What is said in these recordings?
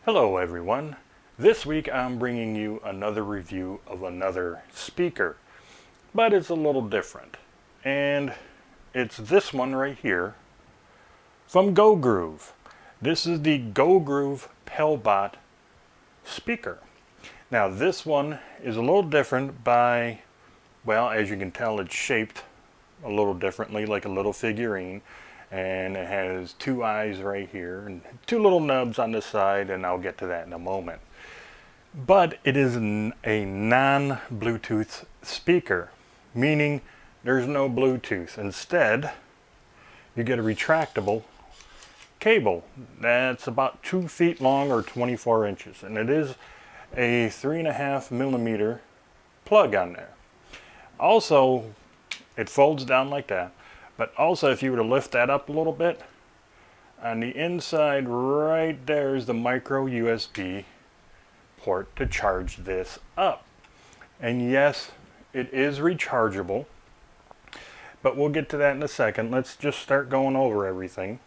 Hello everyone. This week I'm bringing you another review of another speaker, but it's a little different. And it's this one right here from GoGroove. This is the GoGroove PalBot speaker. Now this one is a little different by, well, as you can tell, it's shaped a little differently, like a little figurine. And it has two eyes right here and two little nubs on the side, and I'll get to that in a moment. But it is a non-Bluetooth speaker, meaning there's no Bluetooth. Instead, you get a retractable cable that's about 2 feet long or 24 inches, and it is a 3.5 millimeter plug on there. Also, it folds down like that. But also, if you were to lift that up a little bit, on the inside right there is the micro USB port to charge this up. And yes, it is rechargeable, but we'll get to that in a second. Let's just start going over everything.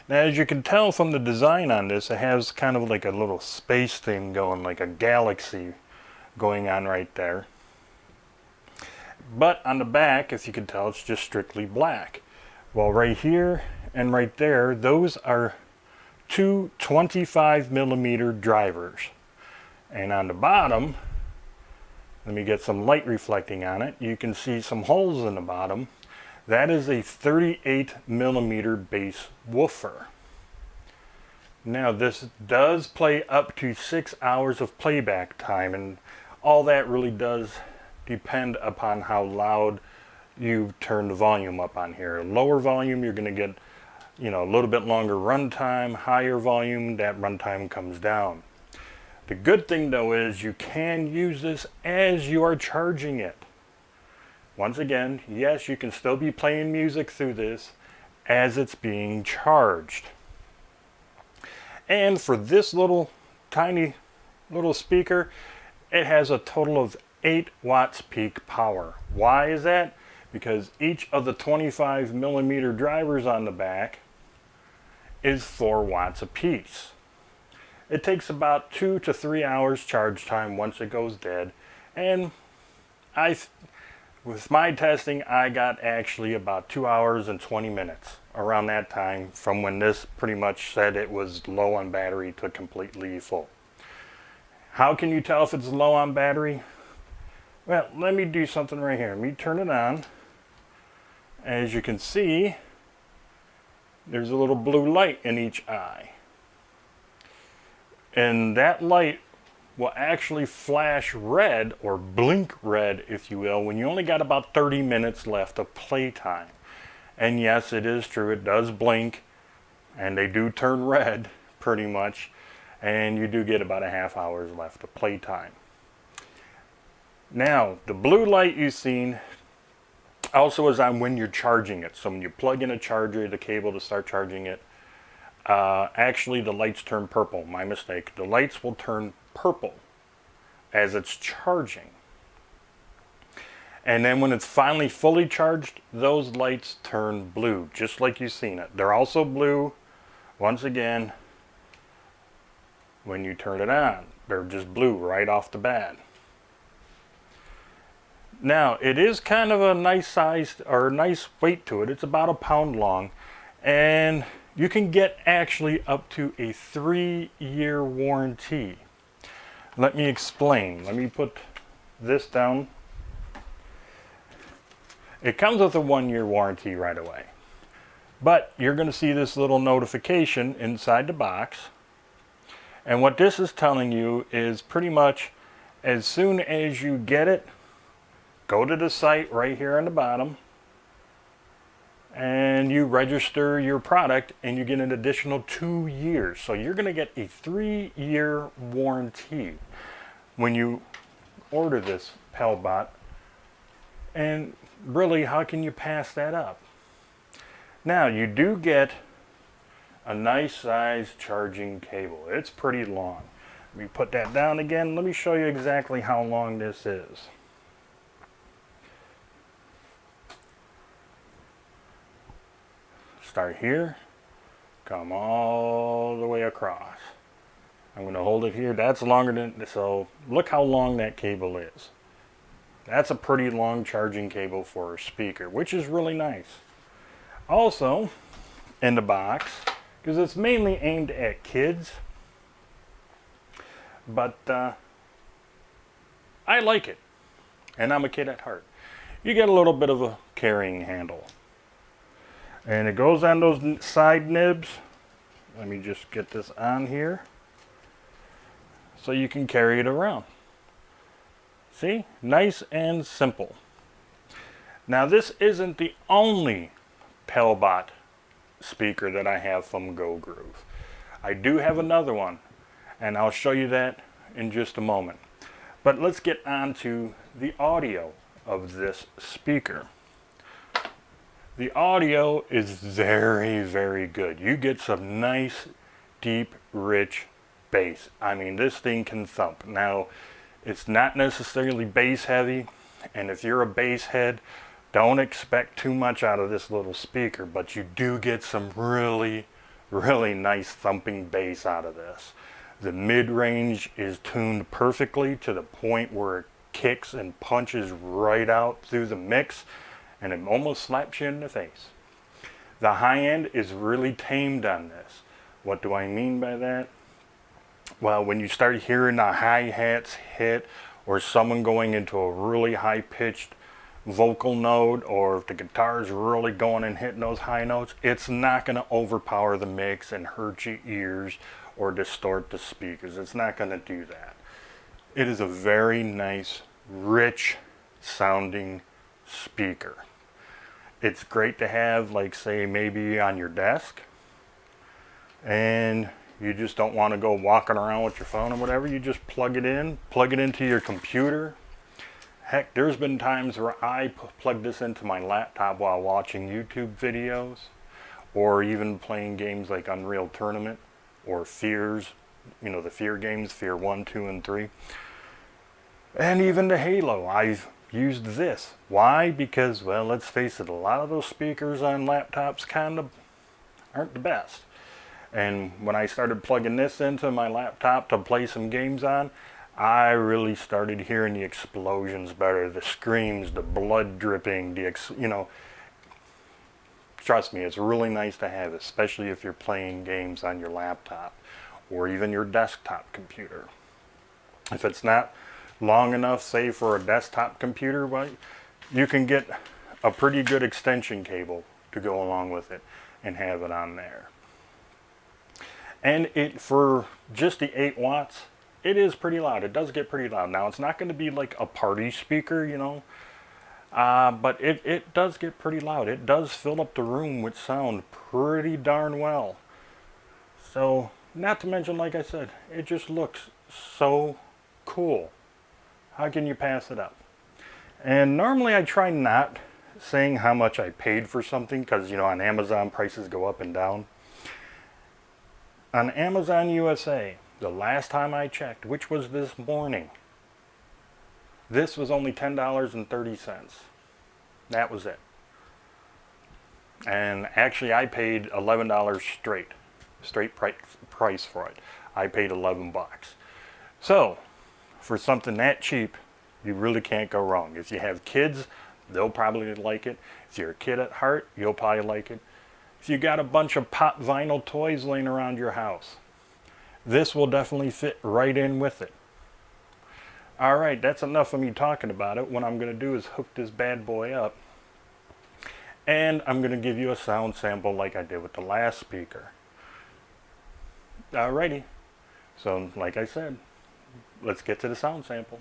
Now, as you can tell from the design on this, it has kind of like a little space thing going, like a galaxy going on right there. But on the back, as you can tell, it's just strictly black. Well, right here and right there, those are two 25 millimeter drivers. And on the bottom, let me get some light reflecting on it. You can see some holes in the bottom. That is a 38 millimeter bass woofer. Now, this does play up to 6 hours of playback time, and all that really does depend upon how loud you turn the volume up on here. Lower volume, you're going to get, a little bit longer runtime. Higher volume, that runtime comes down. The good thing though is you can use this as you are charging it. Once again, yes, you can still be playing music through this as it's being charged. And for this tiny little speaker, it has a total of 8 watts peak power. Why is that? Because each of the 25 millimeter drivers on the back is 4 watts apiece. It takes about 2 to 3 hours charge time once it goes dead. And with my testing, I got actually about 2 hours and 20 minutes around that time from when this pretty much said it was low on battery to completely full. How can you tell if it's low on battery? Well, let me do something right here. Let me turn it on. As you can see, there's a little blue light in each eye. And that light will actually flash red, or blink red, if you will, when you only got about 30 minutes left of playtime. And yes, it is true, it does blink, and they do turn red, pretty much, and you do get about a half hour left of playtime. Now, the blue light you've seen also is on when you're charging it. So when you plug in a charger, the cable to start charging it, actually the lights turn purple. My mistake. The lights will turn purple as it's charging. And then when it's finally fully charged, those lights turn blue, just like you've seen it. They're also blue, once again, when you turn it on. They're just blue right off the bat. Now, it is kind of a nice size, or nice weight to it. It's about a pound long, and you can get actually up to a 3-year warranty. Let me explain. Let me put this down. It comes with a 1-year warranty right away, but you're going to see this little notification inside the box, and what this is telling you is pretty much as soon as you get it, go to the site right here on the bottom and you register your product and you get an additional 2 years. So you're going to get a 3-year warranty when you order this PalBot. And really, how can you pass that up? Now, you do get a nice size charging cable. It's pretty long. Let me put that down again. Let me show you exactly how long this is. Start here, come all the way across. I'm going to hold it here. That's longer than, so look how long that cable is. That's a pretty long charging cable for a speaker, which is really nice. Also, in the box, because it's mainly aimed at kids, but I like it, and I'm a kid at heart. You get a little bit of a carrying handle, and it goes on those side nibs. Let me just get this on here so you can carry it around. See? Nice and simple. Now this isn't the only PalBot speaker that I have from GoGroove. I do have another one, and I'll show you that in just a moment. But let's get on to the audio of this speaker. The audio is very, very good. You get some nice, deep, rich bass. I mean, this thing can thump. Now, it's not necessarily bass heavy, and if you're a bass head, don't expect too much out of this little speaker, but you do get some really, really nice thumping bass out of this. The mid-range is tuned perfectly to the point where it kicks and punches right out through the mix, and it almost slaps you in the face. The high end is really tamed on this. What do I mean by that? Well, when you start hearing the hi-hats hit, or someone going into a really high-pitched vocal note, or if the guitar is really going and hitting those high notes, it's not going to overpower the mix and hurt your ears or distort the speakers. It's not going to do that. It is a very nice, rich sounding speaker. It's great to have, like, say, maybe on your desk, and you just don't want to go walking around with your phone or whatever. You just plug it into your computer. Heck, there's been times where I plug this into my laptop while watching YouTube videos, or even playing games like Unreal Tournament or Fears, you know, the Fear games, Fear 1, 2, and 3. And even the Halo, I've used this. Why? Because, well, let's face it, a lot of those speakers on laptops kind of aren't the best. And when I started plugging this into my laptop to play some games on, I really started hearing the explosions better, the screams, the blood dripping, you know. Trust me, it's really nice to have, especially if you're playing games on your laptop or even your desktop computer. If it's not long enough, say, for a desktop computer, well, you can get a pretty good extension cable to go along with it and have it on there. And it, for just the 8 watts, it is pretty loud. It does get pretty loud. Now, it's not going to be like a party speaker, you know, but it does get pretty loud. It does fill up the room with sound pretty darn well. So, not to mention, like I said, it just looks so cool. How can you pass it up? And normally I try not saying how much I paid for something, because, you know, on Amazon prices go up and down. On Amazon USA, the last time I checked, which was this morning, this was only $10.30. That was it. And actually I paid $11 straight price for it. I paid 11 bucks. So, for something that cheap, you really can't go wrong. If you have kids, they'll probably like it. If you're a kid at heart, you'll probably like it. If you got a bunch of pop vinyl toys laying around your house, this will definitely fit right in with it. Alright, that's enough of me talking about it. What I'm going to do is hook this bad boy up, and I'm going to give you a sound sample like I did with the last speaker. Alrighty, so like I said, let's get to the sound sample.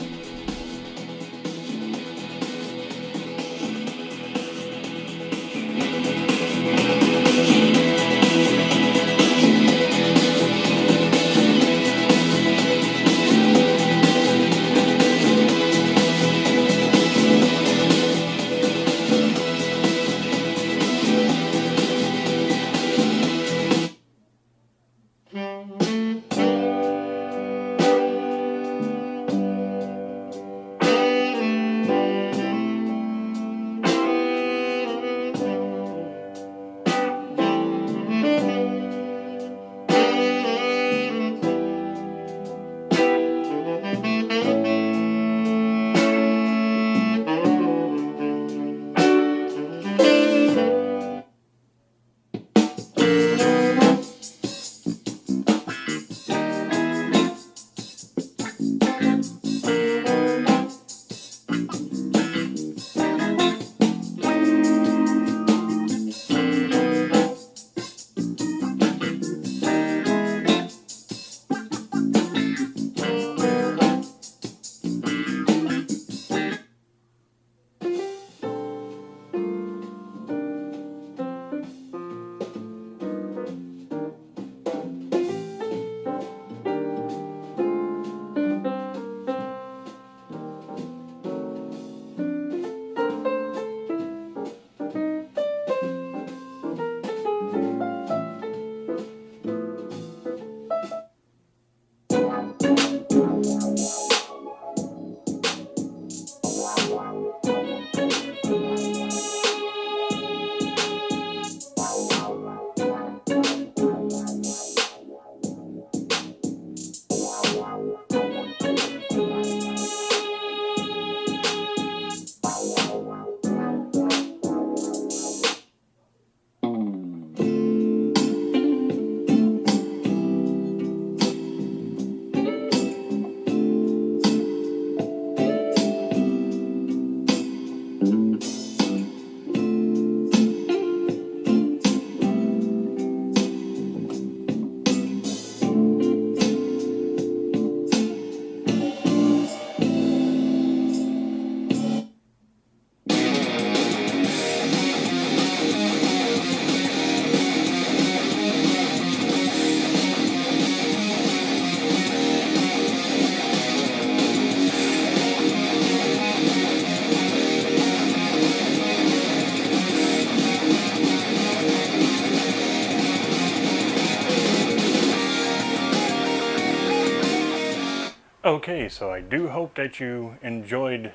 Okay, so I do hope that you enjoyed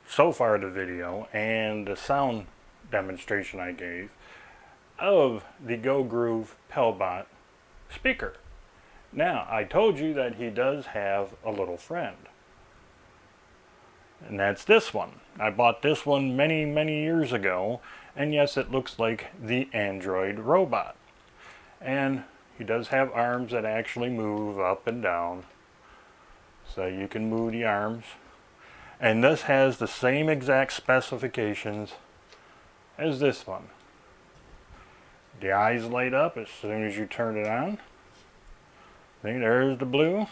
so far the video and the sound demonstration I gave of the GoGroove PalBot speaker. Now, I told you that he does have a little friend. And that's this one. I bought this one many, many years ago, and yes, it looks like the Android robot. And he does have arms that actually move up and down, so you can move the arms. And this has the same exact specifications as this one. The eyes light up as soon as you turn it on. See, there's the blue.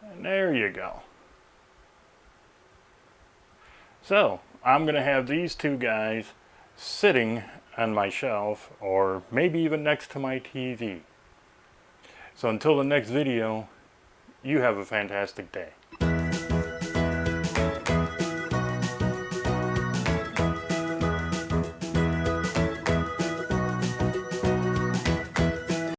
And there you go. So, I'm going to have these two guys sitting on my shelf, or maybe even next to my TV. So until the next video, you have a fantastic day.